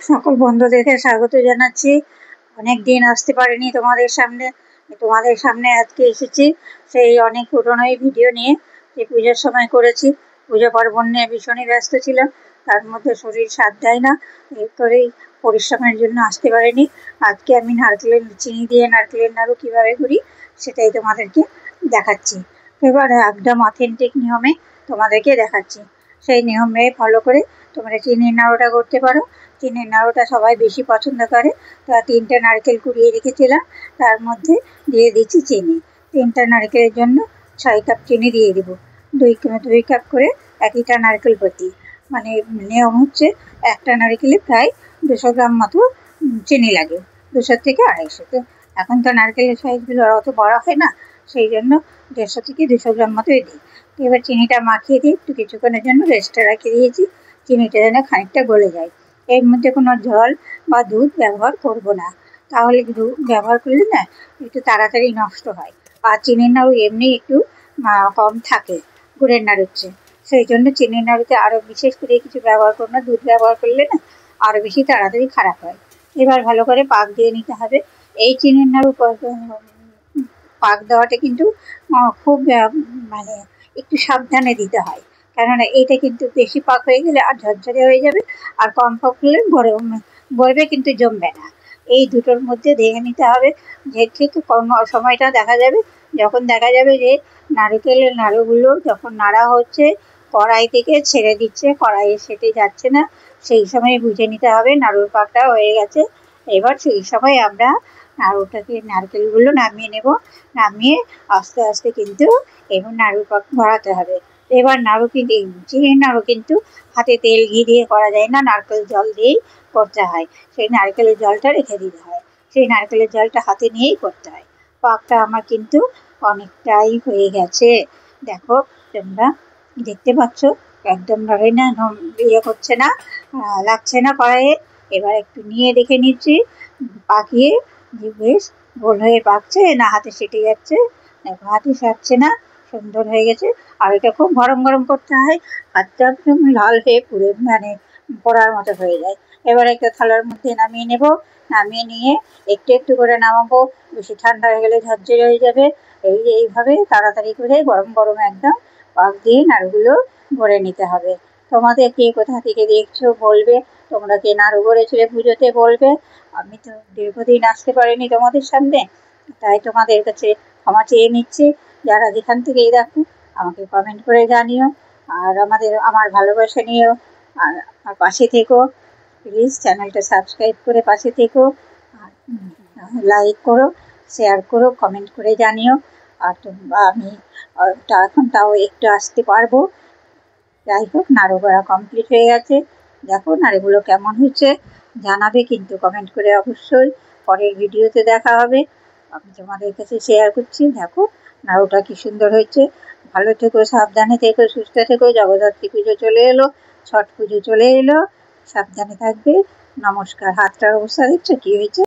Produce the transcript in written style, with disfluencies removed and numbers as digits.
সকল বন্ধুদেরকে স্বাগত জানাচ্ছি। অনেক দিন আসতে পারিনি তোমাদের সামনে আজকে এসেছি। সেই অনেক পুরনোই ভিডিও নিয়ে যে পুজোর সময় করেছি। পুজো পার্বণ নিয়ে ভীষণই ব্যস্ত ছিলাম, তার মধ্যে শরীর সাথ দেয় না, এরপরেই পরিশ্রমের জন্য আসতে পারিনি। আজকে আমি চিনি দিয়ে নারকেলের নাড়ু কীভাবে করি সেটাই তোমাদেরকে দেখাচ্ছি। এবার একদম অথেন্টিক নিয়মে তোমাদেরকে দেখাচ্ছি। সেই নিয়মে ফলো করে তোমরা চিনির নাড়ুটা করতে পারো। চিনির নাড়ুটা সবাই বেশি পছন্দ করে। তা 3টে নারকেল কুড়িয়ে রেখেছিলাম, তার মধ্যে দিয়ে দিচ্ছি চিনি। 3টা নারকেলের জন্য 6 কাপ চিনি দিয়ে দেবো। 2 কাপ করে একটা নারকেল প্রতি, মানে নিয়ম হচ্ছে একটা নারকেলে প্রায় 200 গ্রাম মতো চিনি লাগে, 200 থেকে 250। তো এখন তো নারকেলের সাইজগুলো অত বড় হয় না, সেই জন্য 150 থেকে 200 গ্রাম মতোই দিই। এবার চিনিটা মাখিয়ে দিয়ে একটু কিছুক্ষণের জন্য রেস্টে রেখে দিয়েছি, চিনিটা যেন খানিকটা গলে যায়। এর মধ্যে কোনো জল বা দুধ ব্যবহার করব না, তাহলে দুধ ব্যবহার করলে না একটু তাড়াতাড়ি নষ্ট হয়। আর চিনির নাড়ু এমনি একটু কম থাকে গুড়ের নাড়ুর চেয়ে, সেই জন্য চিনির নাড়ুতে আরও বিশেষ করে কিছু ব্যবহার করব না। দুধ ব্যবহার করলে না আরও বেশি তাড়াতাড়ি খারাপ হয়। এবার ভালো করে পাক দিয়ে নিতে হবে। এই চিনির নাড়ু পাক দেওয়াটা কিন্তু খুব মানে একটু সাবধানে দিতে হয়, কেননা এইটা কিন্তু বেশি পাক হয়ে গেলে আর ঝরঝরে হয়ে যাবে, আর কম পাক হলে গড়বে কিন্তু জমবে না। এই দুটোর মধ্যে দেখে নিতে হবে যে ঠিক কোন সময়টা দেখা যাবে, যখন দেখা যাবে যে নারকেলের নাড়ুগুলো যখন নাড়া হচ্ছে, কড়াই থেকে ছেড়ে দিচ্ছে, কড়াইয়ে সেটে যাচ্ছে না, সেই সময় বুঝে নিতে হবে নাড়ুর পাকটা হয়ে গেছে। এবার সেই সময় আমরা নারকেলগুলো নামিয়ে নেব। নামিয়ে আস্তে আস্তে কিন্তু এবার নাড়ুর পাক ভরাতে হবে। এবার নাড়ু কিন্তু চিনির নাড়ু কিন্তু হাতে তেল ঘি দিয়ে করা যায় না, নারকেল জল দিয়েই করতে হয়। সেই নারকেলের জলটা রেখে দিতে হয়, সেই নারকেলের জলটা হাতে নিয়েই করতে হয়। পাকটা আমার কিন্তু অনেকটাই হয়ে গেছে, দেখো তোমরা দেখতে পাচ্ছ, একদম করছে না, লাগছে না কড়াইয়ে। এবার একটু নিয়ে দেখে নিচ্ছি পাকিয়ে যে বেশ গোল হয়ে পাকছে না হাতে সেটে যাচ্ছে। দেখো হাতে সারছে না, সুন্দর হয়ে গেছে। আর এটা খুব গরম গরম করতে হয়, হাতটা একদম লাল হয়ে পুড়ে পড়ার মতো হয়ে যায়। এবার একটা থালার মধ্যে নামিয়ে নেব, নামিয়ে নিয়ে একটু একটু করে নামাবো, বেশি ঠান্ডা হয়ে গেলে ঝরঝরে হয়ে যাবে। এইভাবে তাড়াতাড়ি করে গরম গরম একদম পাক দিয়ে নাড়ুগুলো ভরে নিতে হবে। তোমাদের কে কোথা থেকে দেখছো বলবে, তোমরা কে নাড়ু গড়েছিলে পুজোতে বলবে। আমি তো দীর্ঘদিন আসতে পারিনি তোমাদের সামনে, তাই তোমাদের কাছে ক্ষমা চেয়ে নিচ্ছি। যারা যেখান থেকেই দেখো আমাকে কমেন্ট করে জানিও, আর আমার ভালোবাসা নিয়েও আর পাশে থেকো। প্লিজ চ্যানেলটা সাবস্ক্রাইব করে পাশে থেকো, আর লাইক করো, শেয়ার করো, কমেন্ট করে জানিও। আর আমি এখন তাও একটু আসতে পারবো। যাই হোক, নাড়ু করা কমপ্লিট হয়ে গেছে। দেখো নাড়ুগুলো কেমন হয়েছে জানাবে কিন্তু কমেন্ট করে অবশ্যই। পরের ভিডিওতে দেখা হবে, আমি তোমাদের কাছে শেয়ার করছি। দেখো নাড়ুটা কি সুন্দর হয়েছে। ভালো থেকো, সাবধানে থেকো, সুস্থ থেকো। জগদ্ধাত্রী পুজো চলে এলো, ছট পুজো চলে এলো, সাবধানে থাকবে। নমস্কার। হাতটার অবস্থা দেখছো কি হয়েছে।